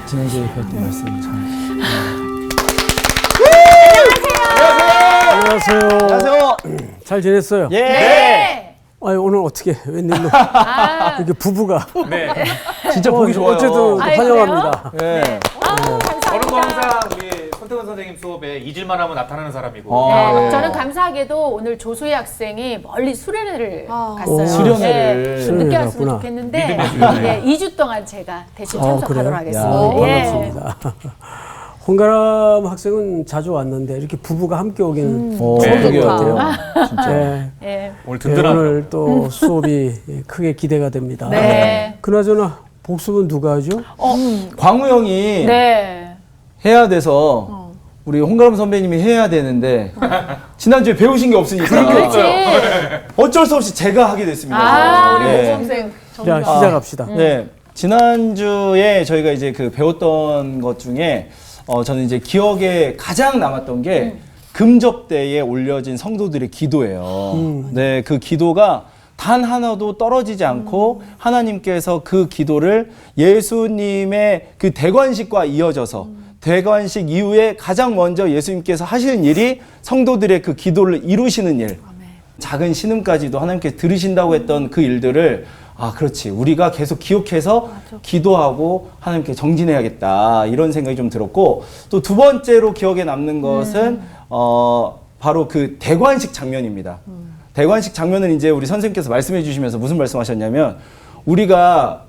지난주에 했던 말씀 잘. 안녕하세요. 안녕하세요. 잘 지냈어요? 예. 네. 아니, 오늘 어떻게 웬일로 이렇게 부부가 네. 진짜 보기 좋아요. 어쨌든 아이, 환영합니다. 네. 저는 뭐 항상 우리 손태근 선생님 수업에 잊을만 하면 나타나는 사람이고 네, 네. 저는 감사하게도 오늘 조수희 학생이 멀리 수련회를 갔어요. 수련회를. 네, 늦게 왔으면 수련회를 좋겠는데 믿음의 수련회. 2주 동안 제가 대신 참석하도록 그래요? 하겠습니다. 야, 예. 반갑습니다. 홍가람 학생은 자주 왔는데 이렇게 부부가 함께 오기는 오, 처음 본것 그러게요. 같아요. 진짜. 네. 예. 오늘 네, 든든하죠. 오늘 또 수업이 크게 기대가 됩니다. 네. 그나저나 복습은 누가 하죠? 광우 형이 네. 해야 돼서 우리 홍가람 선배님이 해야 되는데 지난주에 배우신 게 없으니까 그렇지. 어쩔 수 없이 제가 하게 됐습니다. 아, 우리 네. 모범생 자, 시작합시다. 네. 지난주에 저희가 이제 그 배웠던 것 중에 저는 이제 기억에 가장 남았던 게 금접대에 올려진 성도들의 기도예요. 네, 그 기도가 단 하나도 떨어지지 않고 하나님께서 그 기도를 예수님의 그 대관식과 이어져서 대관식 이후에 가장 먼저 예수님께서 하시는 일이 성도들의 그 기도를 이루시는 일. 작은 신음까지도 하나님께서 들으신다고 했던 그 일들을 아, 그렇지. 우리가 계속 기억해서 기도하고 하나님께 정진해야겠다. 이런 생각이 좀 들었고, 또 두 번째로 기억에 남는 것은, 바로 그 대관식 장면입니다. 대관식 장면은 이제 우리 선생님께서 말씀해 주시면서 무슨 말씀 하셨냐면, 우리가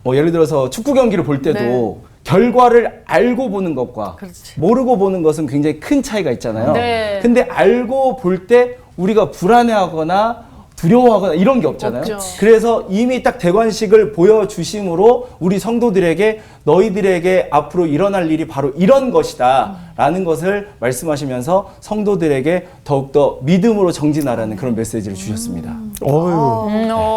예를 들어서 축구 경기를 볼 때도 결과를 알고 보는 것과 모르고 보는 것은 굉장히 큰 차이가 있잖아요. 네. 근데 알고 볼 때 우리가 불안해하거나 두려워하거나 이런 게 없잖아요. 없죠. 그래서 이미 딱 대관식을 보여주심으로 우리 성도들에게 너희들에게 앞으로 일어날 일이 바로 이런 것이다 라는 것을 말씀하시면서 성도들에게 더욱더 믿음으로 정진하라는 그런 메시지를 주셨습니다. 어휴, 와.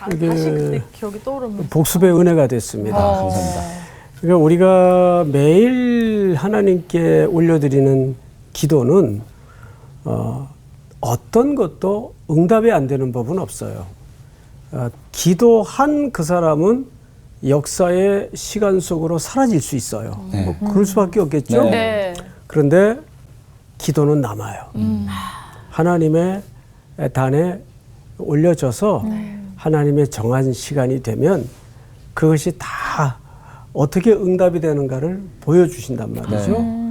갑자기 또 다시 그때 기억이 떠오르면서 복습의 은혜가 됐습니다. 감사합니다. 그러니까 우리가 매일 하나님께 올려드리는 기도는 어떤 것도 응답이 안 되는 법은 없어요. 기도한 그 사람은 역사의 시간 속으로 사라질 수 있어요. 네. 뭐 그럴 수밖에 없겠죠. 네. 네. 그런데 기도는 남아요. 하나님의 단에 올려져서 하나님의 정한 시간이 되면 그것이 다 어떻게 응답이 되는가를 보여주신단 말이죠.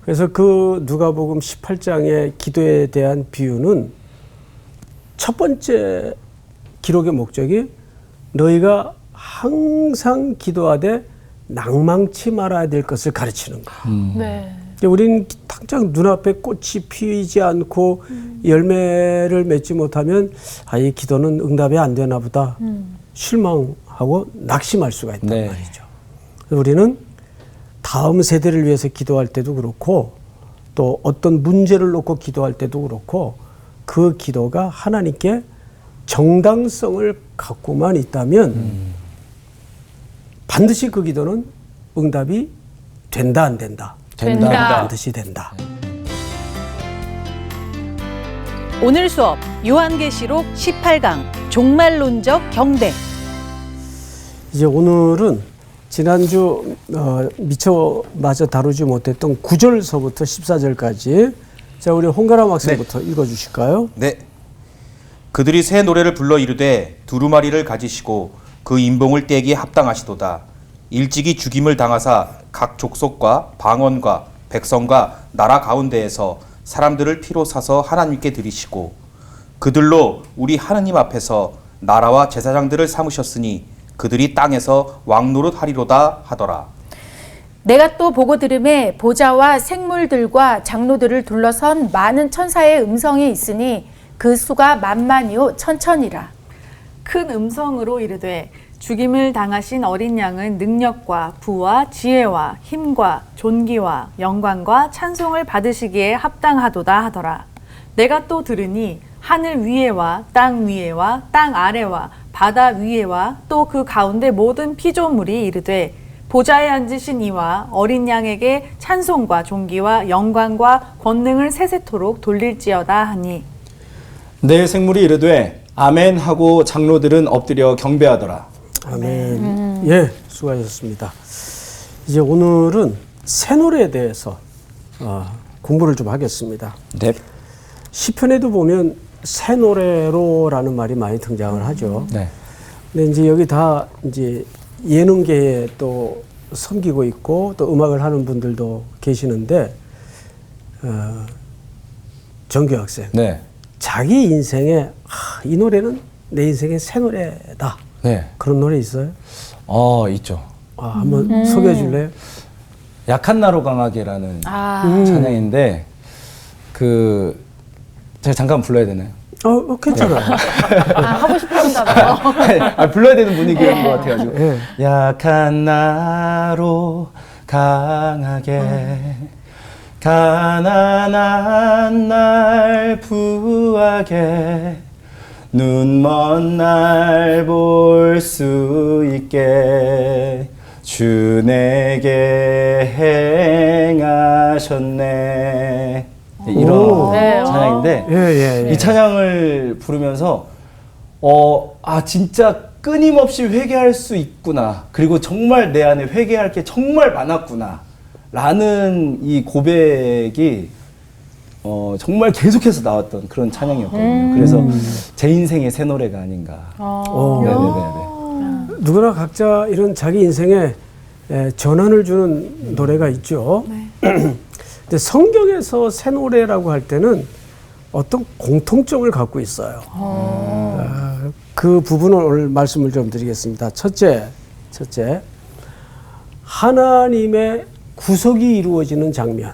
그래서 그 누가복음 18장의 기도에 대한 비유는 첫 번째 기록의 목적이 너희가 항상 기도하되 낭망치 말아야 될 것을 가르치는 거예요. 네. 우리는 당장 눈앞에 꽃이 피지 않고 열매를 맺지 못하면 이 기도는 응답이 안 되나 보다 실망하고 낙심할 수가 있단 네. 말이죠. 우리는 다음 세대를 위해서 기도할 때도 그렇고 또 어떤 문제를 놓고 기도할 때도 그렇고 그 기도가 하나님께 정당성을 갖고만 있다면 반드시 그 기도는 응답이 된다 안 된다? 된다. 반드시 된다. 오늘 수업 요한계시록 18강 종말론적 경배. 이제 오늘은 지난주 미처 마저 다루지 못했던 9절서부터 14절까지 자 우리 홍가람 학생부터 읽어주실까요? 네. 그들이 새 노래를 불러 이르되 두루마리를 가지시고 그 인봉을 떼기에 합당하시도다. 일찍이 죽임을 당하사 각 족속과 방언과 백성과 나라 가운데에서 사람들을 피로 사서 하나님께 드리시고 그들로 우리 하느님 앞에서 나라와 제사장들을 삼으셨으니 그들이 땅에서 왕노릇 하리로다 하더라. 내가 또 보고 들음에 보좌와 생물들과 장로들을 둘러선 많은 천사의 음성이 있으니 그 수가 만만이요 천천이라. 큰 음성으로 이르되 죽임을 당하신 어린 양은 능력과 부와 지혜와 힘과 존귀와 영광과 찬송을 받으시기에 합당하도다 하더라. 내가 또 들으니 하늘 위에와 땅 위에와 땅 아래와 바다 위에와 또 그 가운데 모든 피조물이 이르되 보좌에 앉으신 이와 어린 양에게 찬송과 존귀와 영광과 권능을 세세토록 돌릴지어다 하니 내 생물이 이르되 아멘 하고 장로들은 엎드려 경배하더라. 아멘. 예, 수고하셨습니다. 이제 오늘은 새 노래에 대해서 공부를 좀 하겠습니다. 네. 시편에도 보면 새 노래로라는 말이 많이 등장을 하죠. 네. 근데 이제 여기 다 이제 예능계에 또 섬기고 있고 또 음악을 하는 분들도 계시는데 정규 학생, 네. 자기 인생에 이 노래는 내 인생의 새 노래다. 네. 그런 노래 있어요? 있죠. 한번 소개해 줄래요? 약한 나로 강하게라는 찬양인데 제가 잠깐 불러야 되나요? 괜찮아요. 하고 싶으신가 봐요. 불러야 되는 분위기인 것 같아가지고. 예. 약한 나로 강하게 가난한 날 부하게 눈먼 날 볼 수 있게 주 내게 행하셨네. 이런 네. 찬양인데 예. 이 찬양을 부르면서 진짜 끊임없이 회개할 수 있구나. 그리고 정말 내 안에 회개할 게 정말 많았구나. 라는 이 고백이 정말 계속해서 나왔던 그런 찬양이었거든요. 그래서 제 인생의 새 노래가 아닌가. 네네네. 누구나 각자 이런 자기 인생에 전환을 주는 노래가 있죠. 근데 성경에서 새 노래라고 할 때는 어떤 공통점을 갖고 있어요. 그 부분을 오늘 말씀을 좀 드리겠습니다. 첫째, 하나님의 구속이 이루어지는 장면.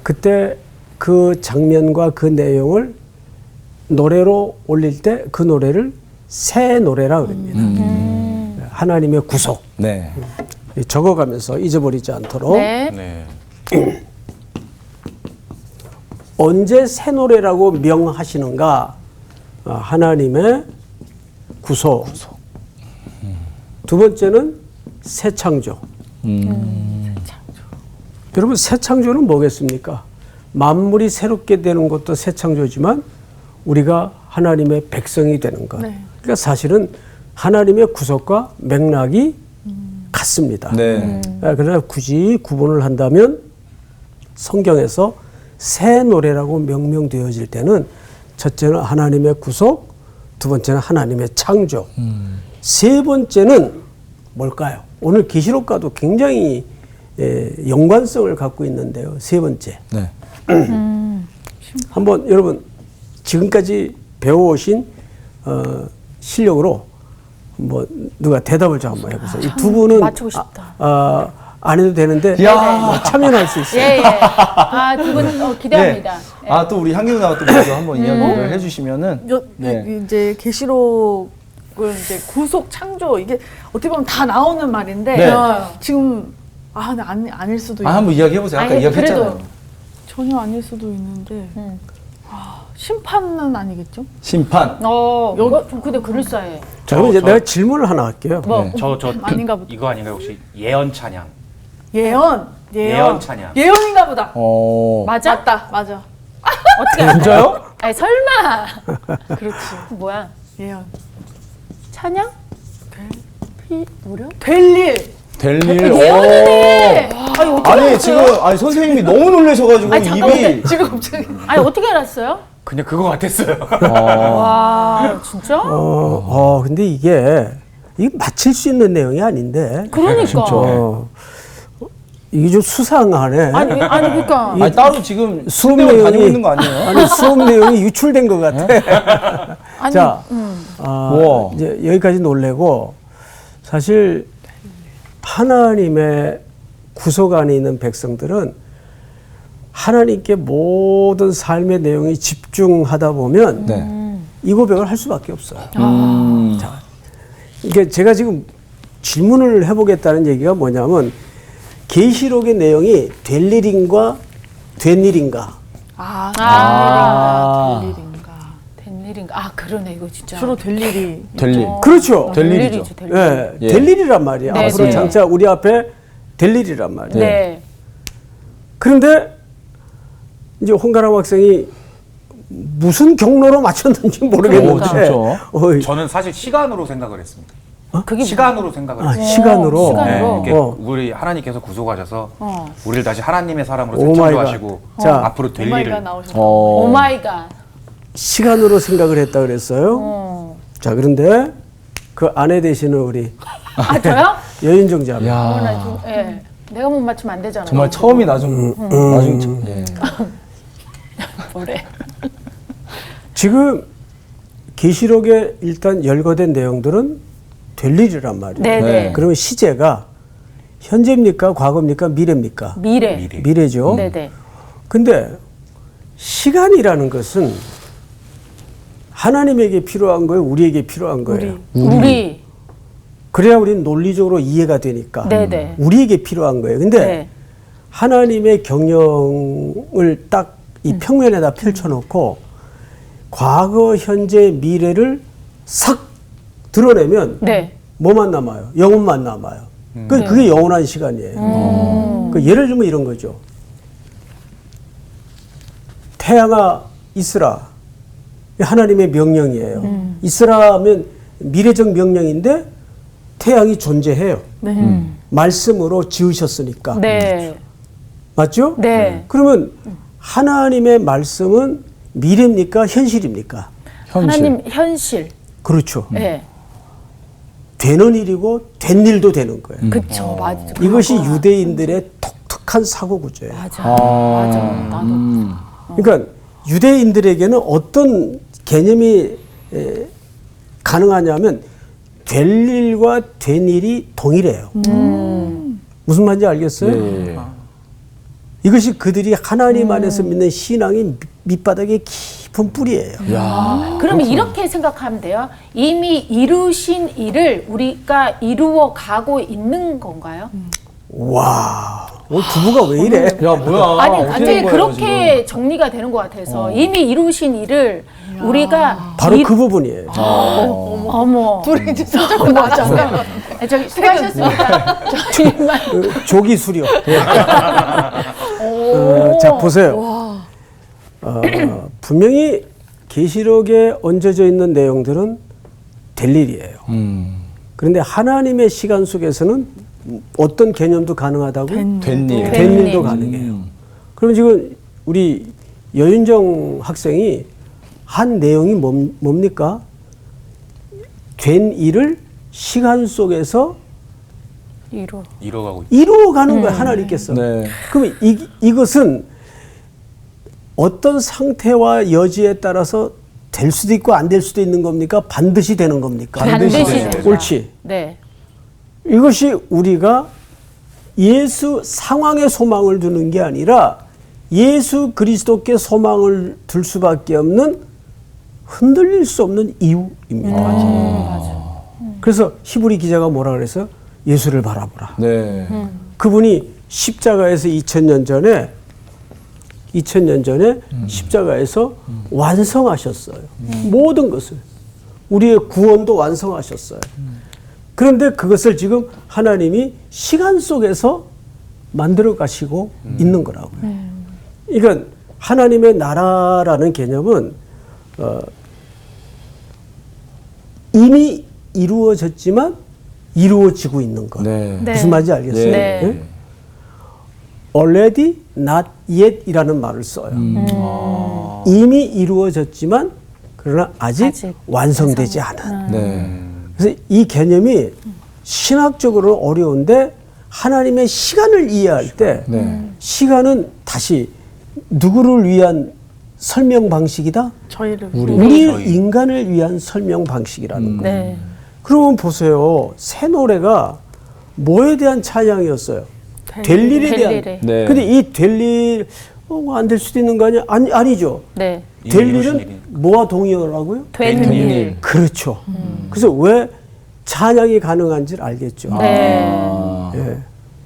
그때 그 장면과 그 내용을 노래로 올릴 때 그 노래를 새 노래라 그럽니다. 하나님의 구속. 네. 적어가면서 잊어버리지 않도록. 네. 네. 언제 새 노래라고 명하시는가? 하나님의 구속. 두 번째는 새 창조. 여러분, 새 창조는 뭐겠습니까? 만물이 새롭게 되는 것도 새 창조지만 우리가 하나님의 백성이 되는 것. 그러니까 사실은 하나님의 구속과 맥락이 같습니다. 네. 그러나 굳이 구분을 한다면 성경에서 새 노래라고 명명되어질 때는 첫째는 하나님의 구속, 두 번째는 하나님의 창조, 세 번째는 뭘까요? 오늘 계시록과도 굉장히 연관성을 갖고 있는데요. 세 번째. 네. 한번 여러분 지금까지 배워오신 실력으로 한번 누가 대답을 좀 한번 해보세요. 이 두 분은 맞추고 싶다. 안 해도 되는데 참여할 수 있어요. 예. 두 분 기대합니다. 예. 또 우리 향기 누나가 또 먼저 한번 이야기를 해주시면은. 이제 계시록을 이제 구속 창조 이게 어떻게 보면 다 나오는 말인데 네. 지금 아닐 수도 있고 한번 이야기해보세요. 아까 아니, 이야기했잖아요. 그래도. 전혀 아닐 수도 있는데 심판은 아니겠죠? 심판. 이거 좀 근데 그럴싸해. 자, 그럼 이제 내가 질문을 하나 할게요. 네. 아닌가 보다. 이거 아닌가요? 혹시 예언 찬양? 예언 찬양. 예언인가 보다. 맞아? 맞아. 어떻게 알아요? 진짜요? 아니 설마. 그렇지. 뭐야? 예언. 찬양? 뭐려? 될 일. 될 일. 예언이네. 아니 어떻게 아니 알았어요? 지금 선생님이 너무 놀라셔가지고 아니, 잠깐만요. 입이. 지금 갑자기. 아니 어떻게 알았어요? 그냥 그거 같았어요. 와 진짜? 근데 이게 맞힐 수 있는 내용이 아닌데. 그러니까. 이게 좀 수상하네. 아니 그러니까. 아니 따로 지금 수업 수업을 내용이 다니고 있는 거 아니에요? 아니 수업 내용이 유출된 것 같아. 아니, 자, 우와. 이제 여기까지 놀래고 사실 하나님의 구속 안에 있는 백성들은 하나님께 모든 삶의 내용이 집중하다 보면 네. 이 고백을 할 수밖에 없어요. 자, 이게 제가 지금 질문을 해보겠다는 얘기가 뭐냐면 계시록의 내용이 될 일인가 된 일인가. 된 일인가? 그러네 이거 진짜. 주로 될 일이 될 일. 그렇죠. 될 일이죠. 될 일. 예, 예. 될 일이란 말이야. 네, 앞으로 네. 장차 우리 앞에 될 일이란 말이야. 네. 그런데 이제 홍가람 학생이 무슨 경로로 맞췄는지 모르겠는데. 진짜? 어이, 저는 사실 시간으로 생각을 했습니다. 그게 시간으로 생각을 했어요. 시간으로. 시간으로. 이게 어. 우리 하나님께서 구속하셔서 어. 우리를 다시 하나님의 사람으로 오 마이 재창조하시고 자, 앞으로 될 오마이갓 일을 나오셨다. 오 마이 갓. 시간으로 생각을 했다 그랬어요. 어. 자, 그런데 그 아내 되시는 우리 아, 저요? 여인정 자매. 어, 나 좀, 예. 내가 못 맞추면 안 되잖아. 정말 처음이 나중 예. 뭐래? 지금 계시록에 일단 열거된 내용들은 될 일이란 말이에요. 네네. 네. 그러면 시제가 현재입니까? 과거입니까? 미래입니까? 미래. 미래죠. 네네. 근데 시간이라는 것은 하나님에게 필요한 거예요? 우리에게 필요한 거예요? 우리. 그래야 우리는 논리적으로 이해가 되니까 네네. 우리에게 필요한 거예요. 근데 네. 하나님의 경영을 딱 이 평면에다 펼쳐놓고 과거, 현재, 미래를 싹 드러내면 네. 뭐만 남아요? 영혼만 남아요. 그게 영원한 시간이에요. 그 예를 들면 이런 거죠. 태양아 있으라. 하나님의 명령이에요. 있으라 하면 미래적 명령인데 태양이 존재해요. 말씀으로 지으셨으니까. 네. 맞죠? 네. 그러면 하나님의 말씀은 미래입니까? 현실입니까? 하나님 현실. 그렇죠. 네. 되는 일이고 된 일도 되는 거예요. 그쵸. 맞아. 이것이 유대인들의 독특한 사고 구조예요. 맞아. 맞아. 나도. 그러니까 유대인들에게는 어떤 개념이 가능하냐면 될 일과 된 일이 동일해요. 무슨 말인지 알겠어요? 이것이 그들이 하나님 안에서 믿는 신앙의 밑바닥에 깊은 뿌리예요. 그러면 이렇게 생각하면 돼요. 이미 이루신 일을 우리가 이루어 가고 있는 건가요? 와, 오늘 부부가 왜 이래? 야 뭐야? 아니, 어떻게 완전히 된 거예요, 그렇게 정리가 되는 것 같아서 이미 이루신 일을 우리가 바로 그 부분이에요. 어머. 둘이 이제 손잡고 나왔잖아요. 저기 수고하셨습니다. 저희만. 조기 수료. 자 보세요. 분명히 계시록에 얹어져 있는 내용들은 될 일이에요. 그런데 하나님의 시간 속에서는 어떤 개념도 가능하다고? 된 일. 된 일도 가능해요. 그럼 지금 우리 여윤정 학생이 한 내용이 뭡니까? 된 일을 시간 속에서 이뤄가고 이루어가는 거예요. 하나님께서. 네. 그럼 이것은 어떤 상태와 여지에 따라서 될 수도 있고 안 될 수도 있는 겁니까? 반드시 되는 겁니까? 반드시 되죠. 옳지. 네. 이것이 우리가 예수 상황에 소망을 두는 게 아니라 예수 그리스도께 소망을 둘 수밖에 없는 흔들릴 수 없는 이유입니다. 그래서 히브리 기자가 뭐라 그랬어요? 예수를 바라보라. 네. 그분이 십자가에서 2000년 전에 십자가에서 완성하셨어요. 모든 것을. 우리의 구원도 완성하셨어요. 그런데 그것을 지금 하나님이 시간 속에서 만들어 가시고 있는 거라고요. 그러니까 하나님의 나라라는 개념은 이미 이루어졌지만 이루어지고 있는 것. 네. 무슨 말인지 알겠어요? 네. 예? Already not yet 이라는 말을 써요. 이미 이루어졌지만 그러나 아직 완성되지 않은. 네. 그래서 이 개념이 신학적으로 어려운데 하나님의 시간을 이해할 때 네. 시간은 다시 누구를 위한 설명 방식이다? 저희를 우리 인간을 위한 설명 방식이라는 거예요. 네. 그러면 보세요. 새 노래가 뭐에 대한 찬양이었어요? 될 일에 될 대한. 일에. 네. 근데 이 될 일, 안 될 수도 있는 거 아니야? 아니죠. 네. 될 이루신 일은 일이. 뭐와 동의어라고요? 된 일. 그렇죠. 그래서 왜 찬양이 가능한지를 알겠죠. 네. 예.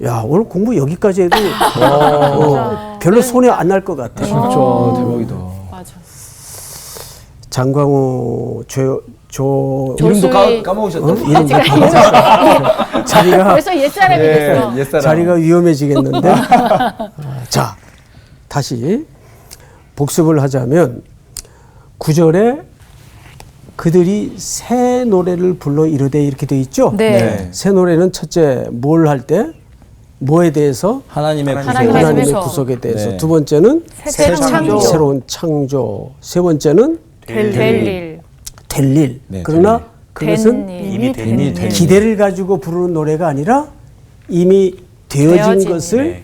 야, 오늘 공부 여기까지 해도 별로 손해 안 날 것 같아. 진짜 대박이다. 맞아. 장광호 이름도 조수희. 까먹으셨다. 이름 자리가 벌써 옛사람이 됐어. 옛사람. 자리가 위험해지겠는데. 자, 다시 복습을 하자면 9절에 그들이 새 노래를 불러 이르되 이렇게 돼 있죠. 네. 새 노래는 첫째 뭘 할 때 뭐에 대해서 하나님의 구속. 하나님의 하나님의 구속. 구속에 대해서 네. 두 번째는 새 창조. 새로운 창조 세 번째는 될 일. 될 일. 네, 그러나 될 일. 그것은 된 일. 이미 된 일. 된 기대를 가지고 부르는 노래가 아니라 이미 되어진 되어진 것을 네.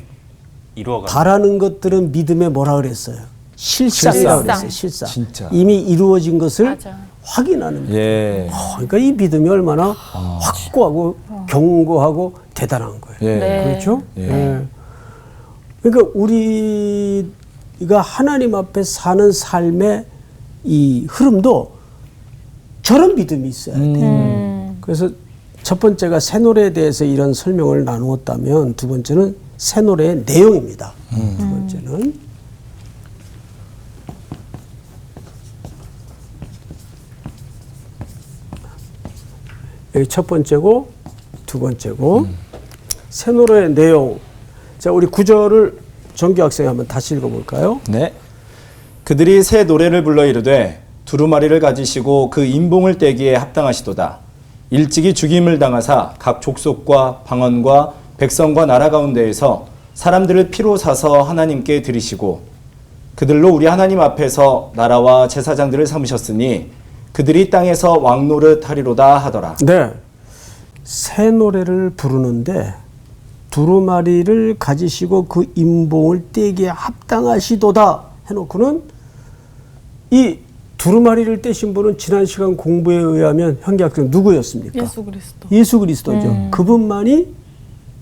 이루어가. 바라는 것들은 믿음에 뭐라 그랬어요? 실상이라고 실상. 그랬어요. 실상. 진짜. 이미 이루어진 것을 맞아. 확인하는 거예요. 예. 그러니까 이 믿음이 얼마나 확고하고 견고하고 대단한 거예요. 예. 네. 그렇죠? 예. 예. 그러니까 우리가 하나님 앞에 사는 삶의 이 흐름도 저런 믿음이 있어야 돼요. 그래서 첫 번째가 새 노래에 대해서 이런 설명을 나누었다면 두 번째는 새 노래의 내용입니다. 두 번째는 여기 첫 번째고 두 번째고 새 노래의 내용. 자, 우리 구절을 정규 학생이 한번 다시 읽어볼까요? 네. 그들이 새 노래를 불러 이르되 두루마리를 가지시고 그 인봉을 떼기에 합당하시도다. 일찍이 죽임을 당하사 각 족속과 방언과 백성과 나라 가운데에서 사람들을 피로 사서 하나님께 드리시고 그들로 우리 하나님 앞에서 나라와 제사장들을 삼으셨으니 그들이 땅에서 왕노릇 하리로다 하더라. 네. 새 노래를 부르는데 두루마리를 가지시고 그 인봉을 떼기에 합당하시도다 해놓고는 이 두루마리를 떼신 분은 지난 시간 공부에 의하면 현기학생 누구였습니까? 예수 그리스도. 예수 그리스도죠. 그분만이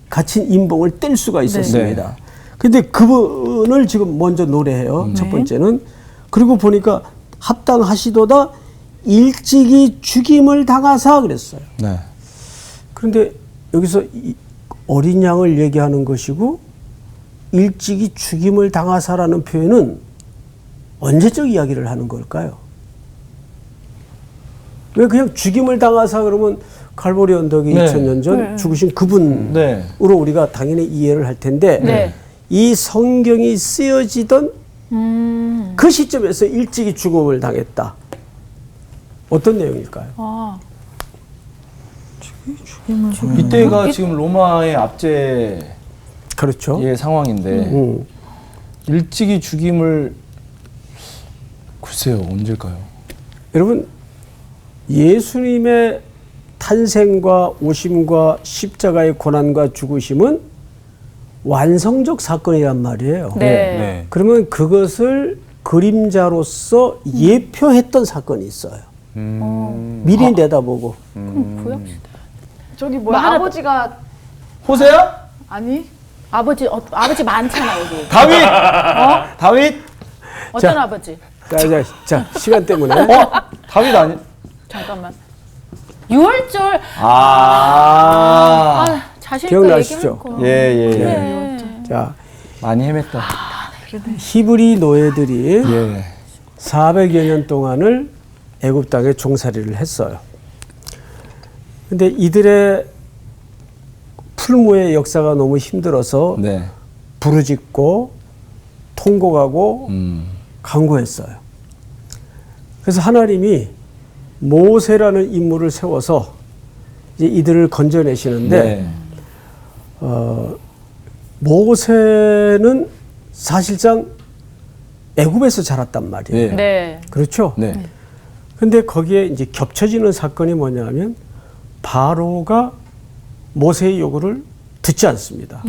갇힌 인봉을 뗄 수가 있었습니다. 근데 그분을 지금 먼저 노래해요. 첫 번째는. 그리고 보니까 합당하시도다 일찍이 죽임을 당하사 그랬어요. 네. 그런데 여기서 이 어린 양을 얘기하는 것이고 일찍이 죽임을 당하사라는 표현은 언제적 이야기를 하는 걸까요? 왜 그냥 죽임을 당하사 그러면 칼보리 언덕이 네. 2000년 전 죽으신 그분으로 네. 우리가 당연히 이해를 할 텐데 네. 이 성경이 쓰여지던 그 시점에서 일찍이 죽음을 당했다. 어떤 내용일까요? 아, 이때가 지금 로마의 압제의 그렇죠. 상황인데 일찍이 죽임을 글쎄요 언제일까요? 여러분 예수님의 탄생과 오심과 십자가의 고난과 죽으심은 완성적 사건이란 말이에요. 네. 네. 그러면 그것을 그림자로서 예표했던 사건이 있어요. 미리 내다보고. 저기 뭐야? 하나 더- 아버지가 호세야? 아니? 아버지 많잖아 여기. 다윗? 다윗? 어떤 자. 아버지? 자, 시간 때문에. 다윗 아니? 잠깐만. 6월절. 아. 자신 있게 기억나시죠? 얘기하고. 예. 자, 많이 헤맸다. 히브리 노예들이 예. 400여 년 동안을 애굽 땅에 종살이를 했어요. 근데 이들의 풀무의 역사가 너무 힘들어서 네. 부르짖고 통곡하고 간구했어요. 그래서 하나님이 모세라는 인물을 세워서 이제 이들을 건져내시는데 네. 모세는 사실상 애굽에서 자랐단 말이에요. 네. 네. 그렇죠? 네. 근데 거기에 이제 겹쳐지는 사건이 뭐냐면 바로가 모세의 요구를 듣지 않습니다.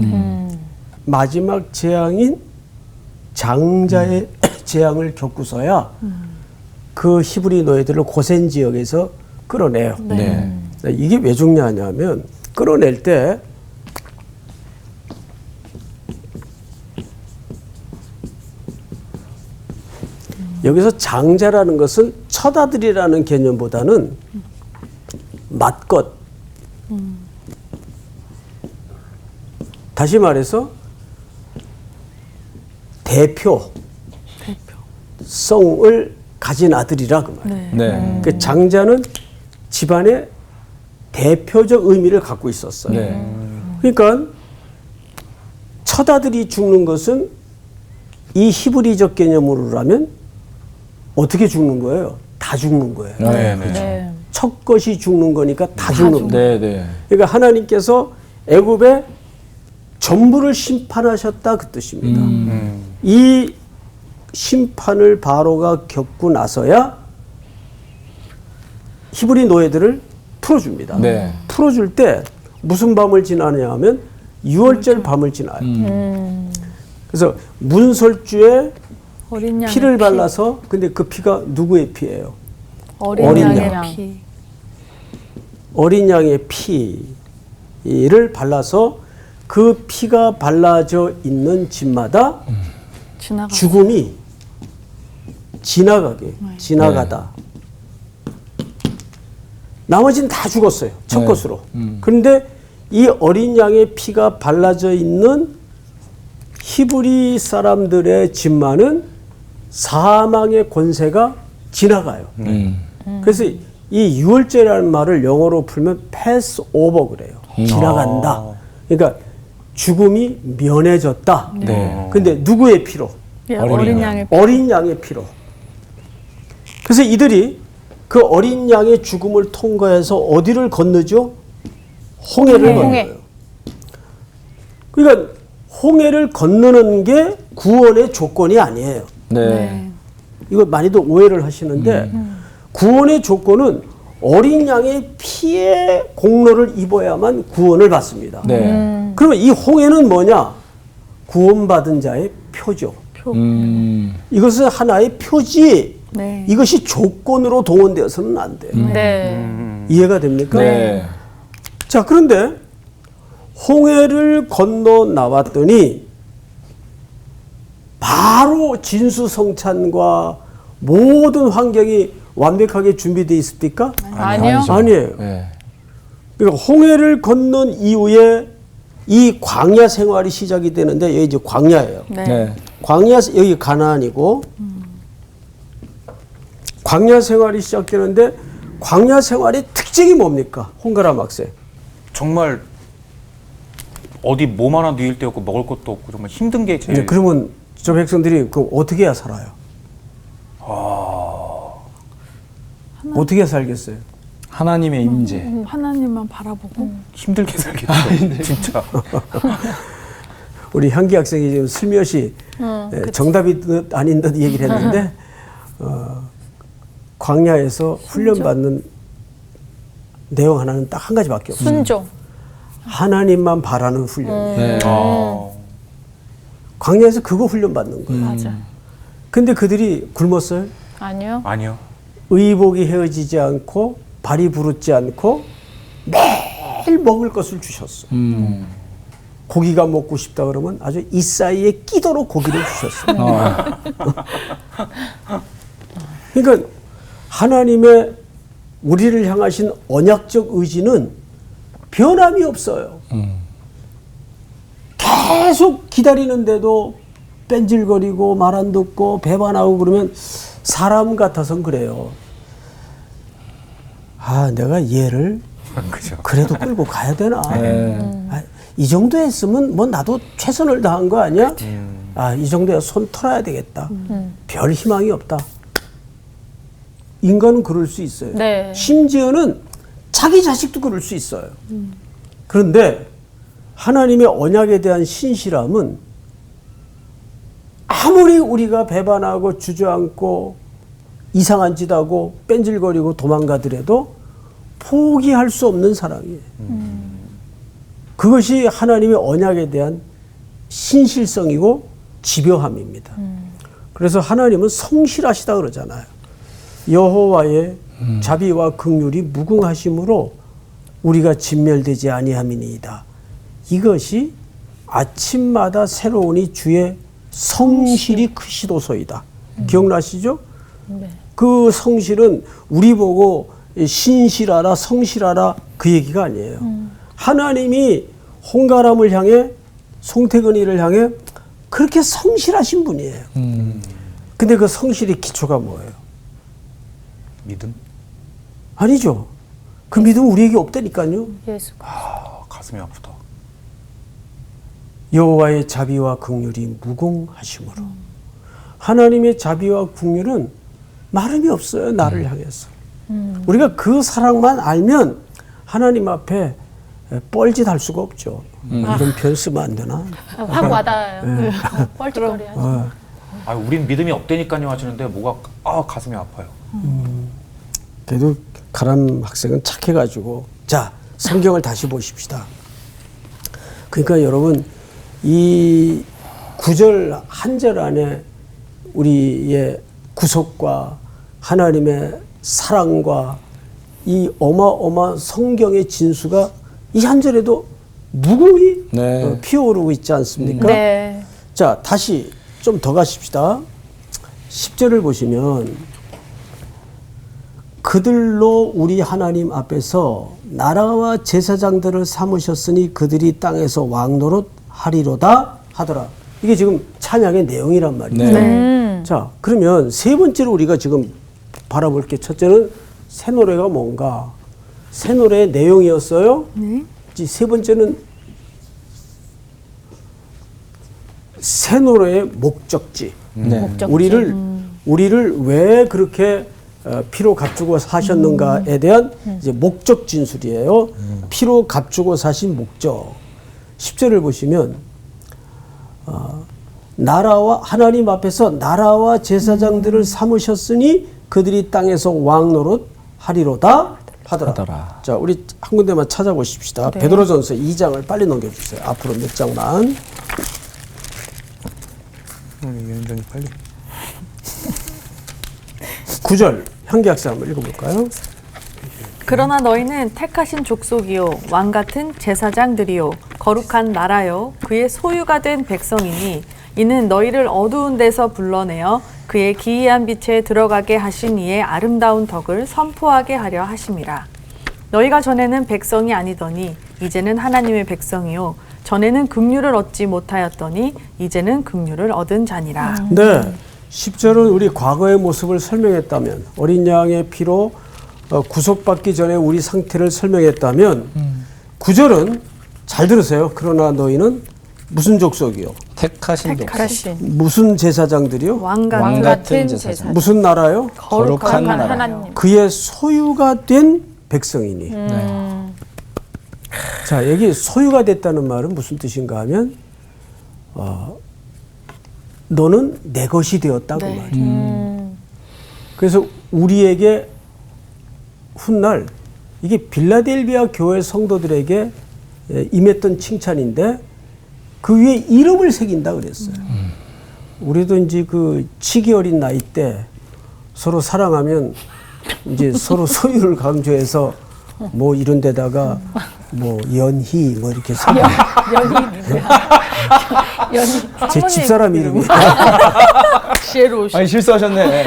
마지막 재앙인 장자의 재앙을 겪고서야 그 히브리 노예들을 고센 지역에서 끌어내요. 네. 이게 왜 중요하냐면 끌어낼 때 여기서 장자라는 것은 처다들이라는 개념보다는 맏것. 다시 말해서 대표성을 가진 아들이라 그 말이에요. 네. 그 장자는 집안의 대표적 의미를 갖고 있었어요. 네. 그러니까 처다들이 죽는 것은 이 히브리적 개념으로라면 어떻게 죽는 거예요? 다 죽는 거예요. 네, 네. 첫 것이 죽는 거니까 다 죽는 거예요. 네, 네. 그러니까 하나님께서 애굽의 전부를 심판하셨다 그 뜻입니다. 이 심판을 바로가 겪고 나서야 히브리 노예들을 풀어줍니다. 네. 풀어줄 때 무슨 밤을 지나냐 하면 유월절 밤을 지나요. 그래서 문설주에 어린 양의 피를 발라서, 근데 그 피가 누구의 피예요? 어린 어린 양의 양. 피. 어린 양의 피를 발라서 그 피가 발라져 있는 집마다 지나가. 죽음이 지나가다. 나머지는 다 죽었어요. 첫 네. 것으로. 그런데 이 어린 양의 피가 발라져 있는 히브리 사람들의 집만은 사망의 권세가 지나가요. 그래서 이 유월절이라는 말을 영어로 풀면 패스 오버 그래요. 지나간다. 그러니까 죽음이 면해졌다. 네. 근데 누구의 피로? 예, 어린 어린 양. 양의 피. 어린 양의 피로. 그래서 이들이 그 어린 양의 죽음을 통과해서 어디를 건너죠? 홍해를 건너요. 그러니까 홍해를 건너는 게 구원의 조건이 아니에요. 네. 이거 많이들 오해를 하시는데 구원의 조건은 어린 양의 피의 공로를 입어야만 구원을 받습니다. 네. 그러면 이 홍해는 뭐냐? 구원받은 자의 표죠. 이것은 하나의 표지. 네. 이것이 조건으로 동원되어서는 안 돼요. 네. 이해가 됩니까? 네. 자, 그런데 홍해를 건너 나왔더니 바로 진수성찬과 모든 환경이 완벽하게 준비되어 있습니까? 아니요. 아니에요. 네. 그러니까 홍해를 건넌 이후에 이 광야 생활이 시작이 되는데 여기 이제 광야예요. 네. 네. 광야 여기 가나안이고 광야 생활이 시작되는데 광야 생활의 특징이 뭡니까? 홍가라 막세. 정말 어디 몸 하나 누일 데 없고 먹을 것도 없고 정말 힘든 게 제일. 그러면 저 백성들이 그 어떻게 해야 살아요? 어떻게 해야 살겠어요? 하나님의 임재. 하나님만 바라보고. 힘들게 살겠죠. 진짜. 우리 향기 학생이 지금 슬며시 정답이 듯 아닌 듯 얘기를 했는데 광야에서 훈련받는 내용 하나는 딱 한 가지밖에 없어요. 순종. 하나님만 바라는 훈련이에요. 네. 광야에서 그거 훈련받는 거예요. 맞아. 근데 그들이 굶었어요? 아니요. 아니요. 의복이 헤어지지 않고 발이 부르지 않고 매일 먹을 것을 주셨어. 고기가 먹고 싶다 그러면 아주 이 사이에 끼도록 고기를 주셨어. 그러니까 하나님의 우리를 향하신 언약적 의지는 변함이 없어요. 계속 기다리는데도 뺀질거리고 말 안 듣고 배반하고 그러면 사람 같아서는 그래요. 아, 내가 얘를 그죠. 그래도 끌고 가야 되나? 네. 아, 이 정도 했으면 뭐 나도 최선을 다한 거 아니야? 아, 이 정도야 손 털어야 되겠다. 별 희망이 없다. 인간은 그럴 수 있어요. 네. 심지어는 자기 자식도 그럴 수 있어요. 그런데 하나님의 언약에 대한 신실함은 아무리 우리가 배반하고 주저앉고 이상한 짓 하고 뺀질거리고 도망가더라도 포기할 수 없는 사랑이에요. 그것이 하나님의 언약에 대한 신실성이고 집요함입니다. 그래서 하나님은 성실하시다 그러잖아요. 여호와의 자비와 긍휼이 무궁하심으로 우리가 진멸되지 아니함이니이다. 이것이 아침마다 새로우니 주의 성실이 크시도소이다. 기억나시죠? 네. 그 성실은 우리 보고 신실하라 성실하라 그 얘기가 아니에요. 하나님이 홍가람을 향해 송태근이를 향해 그렇게 성실하신 분이에요. 근데 그 성실의 기초가 뭐예요? 믿음? 아니죠. 그 믿음은 우리에게 없다니까요. 예수. 가슴이 아프다. 여호와의 자비와 긍휼이 무궁하심으로. 하나님의 자비와 긍휼은 마름이 없어요. 나를 향해서. 우리가 그 사랑만 알면 하나님 앞에 뻘짓할 수가 없죠. 이런 표현 쓰면 안 되나? 확 와닿아요. 뻘짓거리하죠. 아, 우린 믿음이 없다니까요 하시는데 뭐가 가슴이 아파요. 그래도 가람 학생은 착해가지고 자 성경을 다시 보십시다. 그러니까 여러분 이 9절 한 절 안에 우리의 구속과 하나님의 사랑과 이 어마어마한 성경의 진수가 이 한 절에도 무궁히 네. 피어오르고 있지 않습니까? 네. 자, 다시 좀 더 가십시다. 10절을 보시면 그들로 우리 하나님 앞에서 나라와 제사장들을 삼으셨으니 그들이 땅에서 왕노릇 하리로다 하더라. 이게 지금 찬양의 내용이란 말이죠. 네. 자, 그러면 세 번째로 우리가 지금 바라볼 게 첫째는 새 노래가 뭔가? 새 노래의 내용이었어요. 이제 세 번째는 새 노래의 목적지. 네. 우리를 왜 그렇게 피로 값주고 사셨는가에 대한 이제 목적 진술이에요. 피로 값주고 사신 목적. 10절을 보시면 나라와 하나님 앞에서 나라와 제사장들을 삼으셨으니 그들이 땅에서 왕 노릇 하리로다 하더라. 자, 우리 한 군데만 찾아보십시다. 베드로전서 2장을 빨리 넘겨주세요. 앞으로 몇 장만. 굉장히 빨리. 9절 향기학사 한번 읽어볼까요? 그러나 너희는 택하신 족속이요 왕 같은 제사장들이요 거룩한 나라요 그의 소유가 된 백성이니 이는 너희를 어두운 데서 불러내어 그의 기이한 빛에 들어가게 하신 이의 아름다운 덕을 선포하게 하려 하심이라. 너희가 전에는 백성이 아니더니 이제는 하나님의 백성이요 전에는 긍휼을 얻지 못하였더니 이제는 긍휼을 얻은 자니라. 네. 10절은 우리 과거의 모습을 설명했다면 어린 양의 피로 구속받기 전에 우리 상태를 설명했다면 9절은 잘 들으세요. 그러나 너희는 무슨 족속이요? 택하신 족속. 무슨 제사장들이요? 왕 왕 같은 같은 제사장. 무슨 나라요? 거룩한 나라. 하나님. 그의 소유가 된 백성이니. 자, 여기 소유가 됐다는 말은 무슨 뜻인가 하면 너는 내 것이 되었다 그 말이에요. 그래서 우리에게 훗날 이게 빌라델비아 교회 성도들에게 임했던 칭찬인데 그 위에 이름을 새긴다 그랬어요. 우리도 이제 그 치기 어린 나이 때 서로 사랑하면 이제 서로 소유를 강조해서 뭐 이런 데다가 뭐 연희 뭐 이렇게 써. 제 집사람 이름이에요. 지혜로우시. 아니 실수하셨네.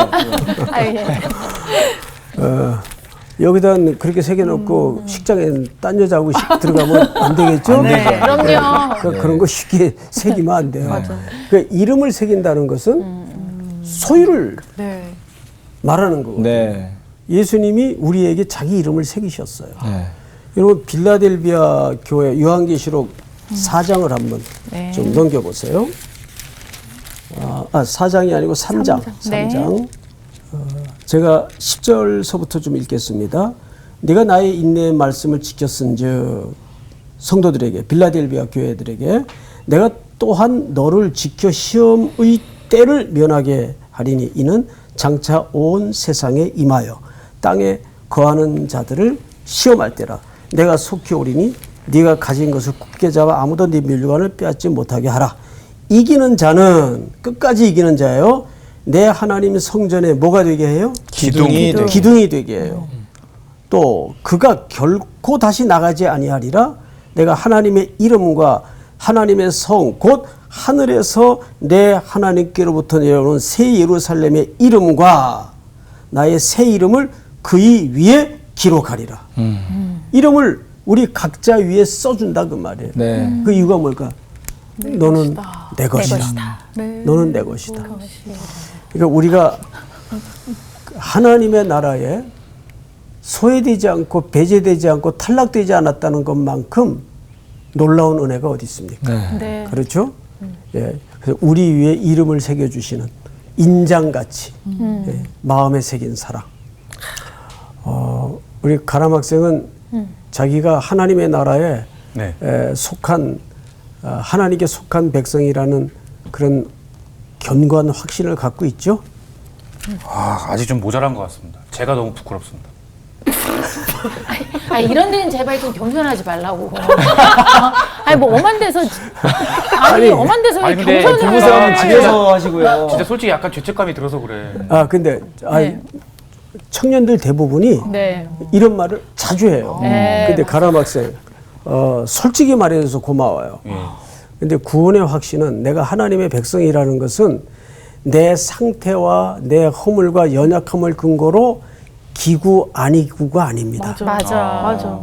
여기다 그렇게 새겨놓고 식장에 딴 여자하고 들어가면 안 되겠죠? 네. 그럼요. 그런 거 쉽게 새기면 안 돼요. 그 이름을 새긴다는 것은 소유를 말하는 거거든요. 네. 예수님이 우리에게 자기 이름을 새기셨어요. 네. 여러분 빌라델비아 교회 요한계시록 4장을 한번 좀 넘겨보세요. 4장이 아니고 3장. 네. 3장. 제가 10절서부터 좀 읽겠습니다. 네가 나의 인내의 말씀을 지켰은즉 성도들에게 빌라델비아 교회들에게 내가 또한 너를 지켜 시험의 때를 면하게 하리니 이는 장차 온 세상에 임하여 땅에 거하는 자들을 시험할 때라. 내가 속히 오리니 네가 가진 것을 굳게 잡아 아무도 네 멸류관을 빼앗지 못하게 하라. 이기는 자는 끝까지 이기는 자예요. 내 하나님 성전에 뭐가 되게 해요? 기둥이 되게 해요. 또 그가 결코 다시 나가지 아니하리라. 내가 하나님의 이름과 하나님의 성 곧 하늘에서 내 하나님께로부터 내려오는 새 예루살렘의 이름과 나의 새 이름을 그의 위에 기록하리라. 이름을 우리 각자 위에 써준다 그 말이에요. 네. 그 이유가 뭘까? 너는 내 것이다. 너는 내 것이다. 그러니까 우리가 하나님의 나라에 소외되지 않고 배제되지 않고 탈락되지 않았다는 것만큼 놀라운 은혜가 어디 있습니까? 네. 그렇죠? 예. 그래서 우리 위에 이름을 새겨주시는 인장같이 예, 마음에 새긴 사랑. 우리 가람 학생은 자기가 하나님의 나라에 네. 속한 하나님께 속한 백성이라는 그런 견고한 확신을 갖고 있죠. 아직 좀 모자란 것 같습니다. 제가 너무 부끄럽습니다. 이런 데는 제발 좀 겸손하지 말라고. 아니 뭐 엄한 데서 엄한 데서 왜 아니, 근데 겸손을 부부싸움 해? 집에서 하시고요. 진짜 솔직히 약간 죄책감이 들어서 그래. 근데 네. 청년들 대부분이 네. 이런 말을 자주 해요. 근데 가람 학생 솔직히 말해줘서 고마워요. 근데 구원의 확신은 내가 하나님의 백성이라는 것은 내 상태와 내 허물과 연약함을 근거로 기구 아니구가 아닙니다. 맞아.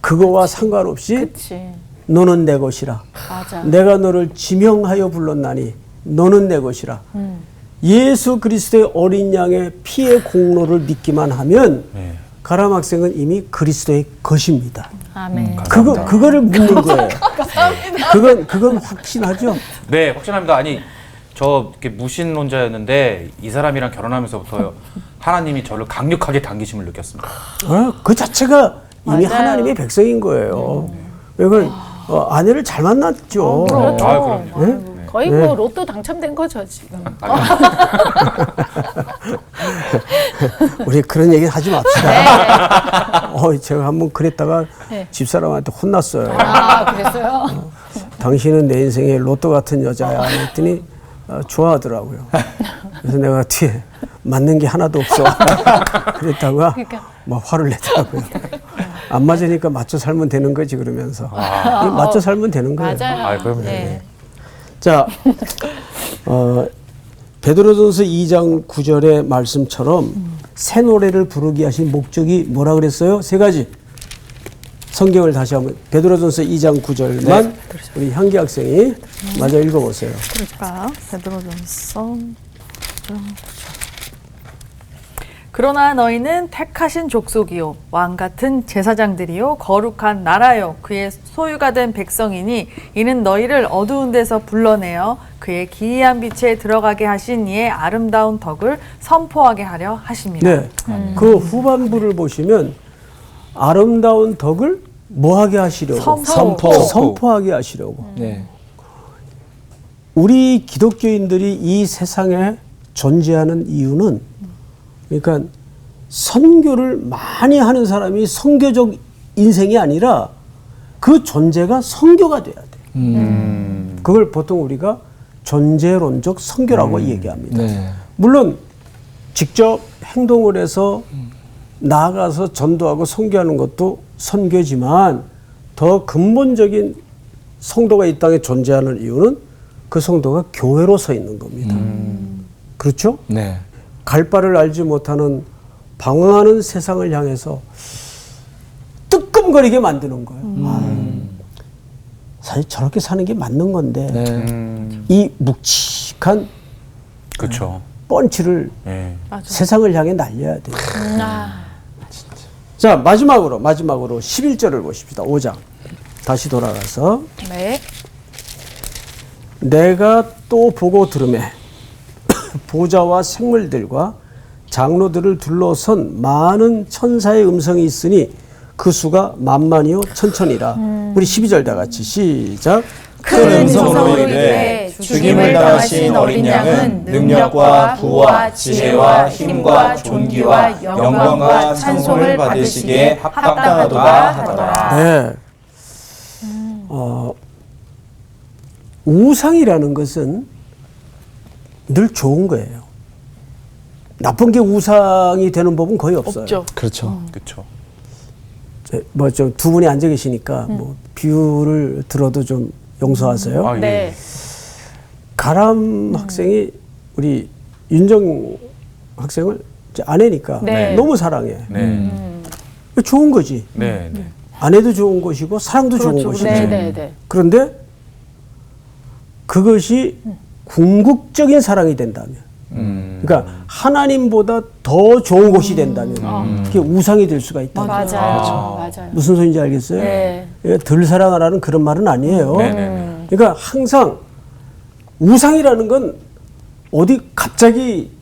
그거와 상관없이 그치. 너는 내 것이라. 맞아. 내가 너를 지명하여 불렀나니 너는 내 것이라. 예수 그리스도의 어린 양의 피의 공로를 믿기만 하면 가람 학생은 이미 그리스도의 것입니다. 아멘. 그거를 묻는 거예요. 그건 확신하죠. 네, 확신합니다. 아니, 저 이렇게 무신론자였는데 이 사람이랑 결혼하면서부터 하나님이 저를 강력하게 당기심을 느꼈습니다. 그 자체가 이미 맞아요. 하나님의 백성인 거예요. 이걸 아내를 잘 만났죠. 그럼요. 거의 뭐 로또 당첨된 거죠 지금. 우리 그런 얘기 하지 맙시다. 제가 한번 그랬다가 네. 집사람한테 혼났어요. 그랬어요? 당신은 내 인생의 로또 같은 여자야. 했더니 좋아하더라고요. 그래서 내가 뒤에 맞는 게 하나도 없어. 그랬다가 막 화를 내더라고요. 안 맞으니까 맞춰 살면 되는 거지 그러면서. 맞춰 살면 되는 거예요. 맞아요. 그럼요. 네. 자, 베드로전서 2장 9절의 말씀처럼 새 노래를 부르게 하신 목적이 뭐라 그랬어요? 세 가지. 성경을 다시 한번 베드로전서 2장 9절만 우리 향기 학생이 마저 읽어보세요. 그러니까 베드로전서 그러나 너희는 택하신 족속이요 왕 같은 제사장들이요 거룩한 나라요 그의 소유가 된 백성이니 이는 너희를 어두운 데서 불러내어 그의 기이한 빛에 들어가게 하신 이의 아름다운 덕을 선포하게 하려 하심이라. 네, 그 후반부를 보시면 아름다운 덕을 뭐하게 하시려고? 선포하게 하시려고. 네. 우리 기독교인들이 이 세상에 존재하는 이유는 그러니까 선교를 많이 하는 사람이 선교적 인생이 아니라 그 존재가 선교가 돼야 돼. 그걸 보통 우리가 존재론적 선교라고 얘기합니다. 네. 물론 직접 행동을 해서 나아가서 전도하고 선교하는 것도 선교지만 더 근본적인 성도가 이 땅에 존재하는 이유는 그 성도가 교회로 서 있는 겁니다. 그렇죠? 네. 갈 바를 알지 못하는 방황하는 세상을 향해서 뜨끔거리게 만드는 거예요. 사실 저렇게 사는 게 맞는 건데 네. 이 묵직한 그렇죠. 펀치를 네. 세상을 향해 날려야 돼요. 자, 마지막으로 11절을 보십시다. 5장. 다시 돌아가서 네. 내가 또 보고 들으매 보좌와 생물들과 장로들을 둘러선 많은 천사의 음성이 있으니 그 수가 만만이요 천천이라. 우리 12절 다 같이 시작. 큰 음성으로 이르되 죽임을 당하신 어린 양은 능력과 부와 지혜와 힘과 존귀와 영광과 찬송을 받으시기에 합당하도다 하더라. 네. 우상이라는 것은 늘 좋은 거예요. 나쁜 게 우상이 되는 법은 거의 없어요. 없죠. 그렇죠. 그렇죠. 뭐 좀 두 분이 앉아 계시니까 뭐 비유를 들어도 좀 용서하세요. 아, 예. 네. 가람 학생이 우리 윤정 학생을 이제 아내니까 네. 너무 사랑해. 네. 좋은 거지. 네. 네. 아내도 좋은 것이고 사랑도 좋은 그렇죠. 것이지. 네. 그런데 그것이 궁극적인 사랑이 된다면, 그러니까 하나님보다 더 좋은 것이 된다면 그게 우상이 될 수가 있다. 맞아요. 무슨 소리인지 알겠어요? 네. 덜 사랑하라는 그런 말은 아니에요. 네. 그러니까 항상 우상이라는 건 어디 갑자기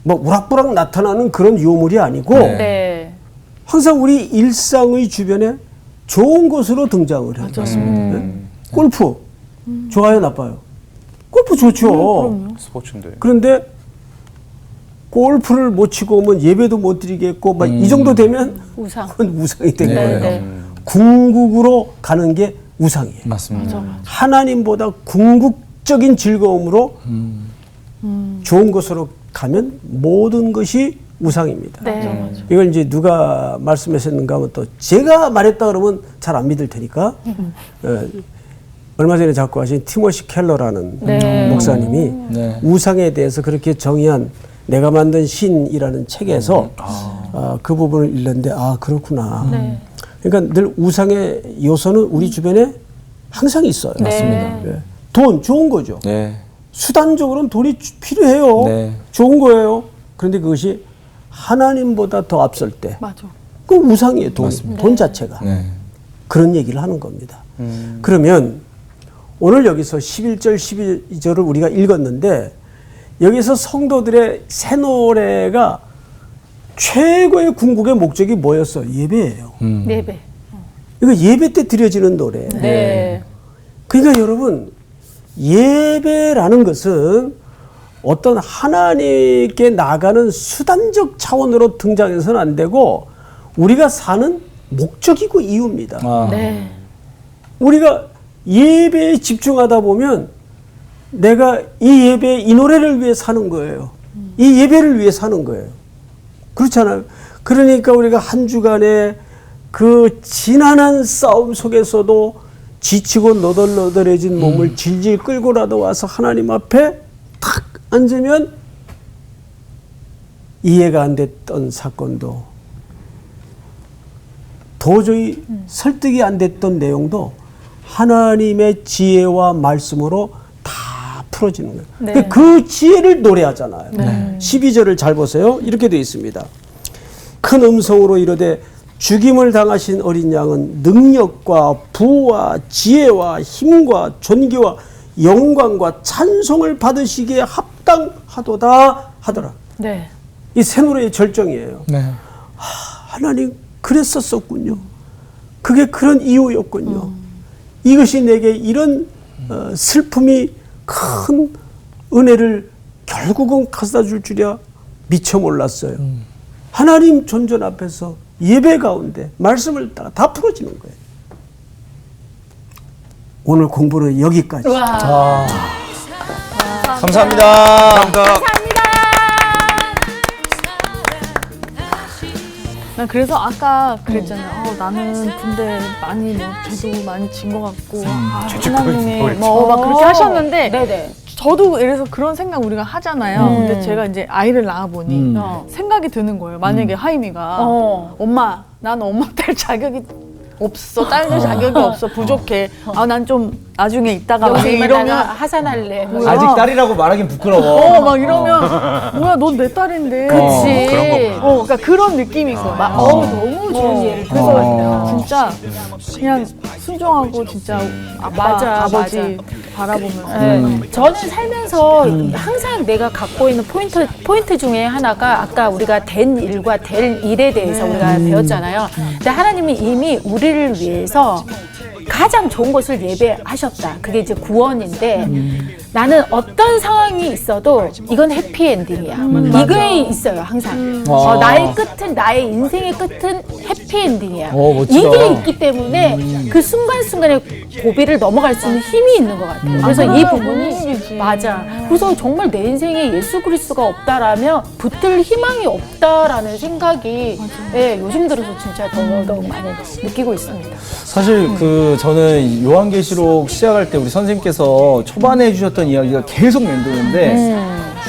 뭐 우락부락 나타나는 그런 유물이 아니고 네. 항상 우리 일상의 주변에 좋은 것으로 등장을 해요. 네? 골프 좋아요, 나빠요? 골프 좋죠. 스포츠인데. 그런데 골프를 못 치고 오면 예배도 못 드리겠고 막 이 정도 되면 우상. 그건 우상이 된 네. 거예요. 네. 궁극으로 가는 게 우상이에요. 맞습니다. 하나님보다 궁극적인 즐거움으로 좋은 것으로 가면 모든 것이 우상입니다. 네. 이걸 이제 누가 말씀하셨는가 하면 또 제가 말했다 그러면 잘 안 믿을 테니까 얼마 전에 자꾸 하신 티모시 켈러라는 네. 목사님이 네. 우상에 대해서 그렇게 정의한 내가 만든 신이라는 책에서 그 부분을 읽는데 아 그렇구나. 네. 그러니까 늘 우상의 요소는 우리 주변에 항상 있어요. 맞습니다. 예. 돈 좋은 거죠. 네. 수단적으로는 돈이 필요해요. 네. 좋은 거예요. 그런데 그것이 하나님보다 더 앞설 때, 맞아. 그 우상이에요. 돈 자체가. 네. 그런 얘기를 하는 겁니다. 그러면 오늘 여기서 11절, 12절을 우리가 읽었는데 여기서 성도들의 새 노래가 최고의 궁극의 목적이 뭐였어? 예배예요. 예배. 이거 예배 때 드려지는 노래예요. 네. 그러니까 여러분 예배라는 것은 어떤 하나님께 나가는 수단적 차원으로 등장해서는 안 되고 우리가 사는 목적이고 이유입니다. 아. 네. 우리가 예배에 집중하다 보면 내가 이 예배, 이 노래를 위해 사는 거예요. 이 예배를 위해 사는 거예요. 그렇잖아요. 그러니까 우리가 한 주간의 그 지난한 싸움 속에서도 지치고 너덜너덜해진 몸을 질질 끌고라도 와서 하나님 앞에 탁 앉으면 이해가 안 됐던 사건도 도저히 설득이 안 됐던 내용도 하나님의 지혜와 말씀으로 다 풀어지는 거예요. 네. 그 지혜를 노래하잖아요. 12절을 잘 보세요. 이렇게 되어 있습니다. 큰 음성으로 이르되 죽임을 당하신 어린 양은 능력과 부와 지혜와 힘과 존귀와 영광과 찬송을 받으시기에 합당하도다 하더라. 네. 이 새 노래의 절정이에요. 네. 하나님 그랬었군요. 그게 그런 이유였군요. 이것이 내게 이런 슬픔이 큰 은혜를 결국은 가져다 줄 줄이야 미처 몰랐어요. 하나님 존전 앞에서 예배 가운데 말씀을 다 풀어지는 거예요. 오늘 공부는 여기까지. 와. 감사합니다. 난 그래서 아까 그랬잖아요. 나는 군대 많이 뭐 저도 많이 진 것 같고 하나님이 막 그렇게 하셨는데 네네. 저도 그래서 그런 생각 우리가 하잖아요. 근데 제가 이제 아이를 낳아보니 생각이 드는 거예요. 만약에 하임이가 엄마, 나는 엄마 딸 자격이 없어. 딸들 자격이 없어. 부족해. 아, 난 좀 나중에 있다가 막 이러면 이러면 하산할래. 뭐야? 아직 딸이라고 말하긴 부끄러워. 막 이러면 뭐야, 넌 내 딸인데. 그치. 그런 거구나. 그러니까 그런 느낌인 거예요. 너무 좋은 예를 들어서 진짜 그냥 순종하고 진짜 아빠, 맞아, 아버지 맞아. 바라보면서 저는 살면서 항상 내가 갖고 있는 포인트 중에 하나가 아까 우리가 된 일과 될 일에 대해서 우리가 배웠잖아요. 근데 하나님이 이미 우리를 위해서 가장 좋은 것을 예배하셨다. 그게 이제 구원인데 나는 어떤 상황이 있어도 이건 해피엔딩이야. 이거에 있어요, 항상. 나의 끝은, 나의 인생의 끝은 해피엔딩이야. 멋지다. 이게 있기 때문에 그 순간순간에 고비를 넘어갈 수 있는 힘이 있는 것 같아요. 그래서 이 부분이 맞아. 그래서 정말 내 인생에 예수 그리스도가 없다라면 붙들 희망이 없다라는 생각이 요즘 들어서 진짜 더더욱 많이 느끼고 있습니다. 사실 저는 요한계시록 시작할 때 우리 선생님께서 초반에 해주셨던 이야기가 계속 맴도는데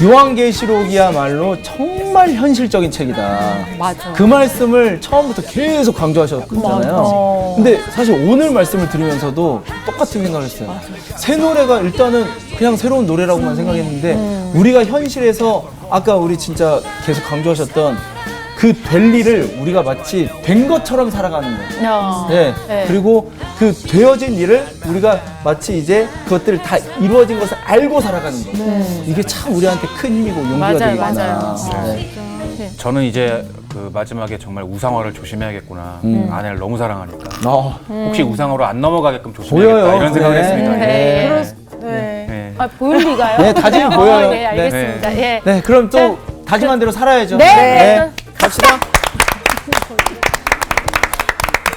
요한계시록이야말로 정말 현실적인 책이다. 맞아. 그 말씀을 처음부터 계속 강조하셨잖아요. 근데 사실 오늘 말씀을 들으면서도 똑같은 생각을 했어요. 새 노래가 일단은 그냥 새로운 노래라고만 생각했는데 우리가 현실에서 아까 우리 진짜 계속 강조하셨던 그 될 일을 우리가 마치 된 것처럼 살아가는 거예요. 네. 네. 그리고 그 되어진 일을 우리가 마치 이제 그것들을 다 이루어진 것을 알고 살아가는 거예요. 이게 참 우리한테 큰 힘이고 용기가 맞아요, 되겠구나. 맞아요. 네. 저는 이제 그 마지막에 정말 우상화를 조심해야겠구나. 아내를 너무 사랑하니까. 혹시 우상화로 안 넘어가게끔 조심해야겠다. 보여요. 이런 생각을 네. 했습니다. 네. 네. 네. 아, 보일 리가요? 네, 다짐이 보여요. 네, 알겠습니다. 네. 예. 네, 그럼 또 다짐한 대로 살아야죠. 네. 갑시다.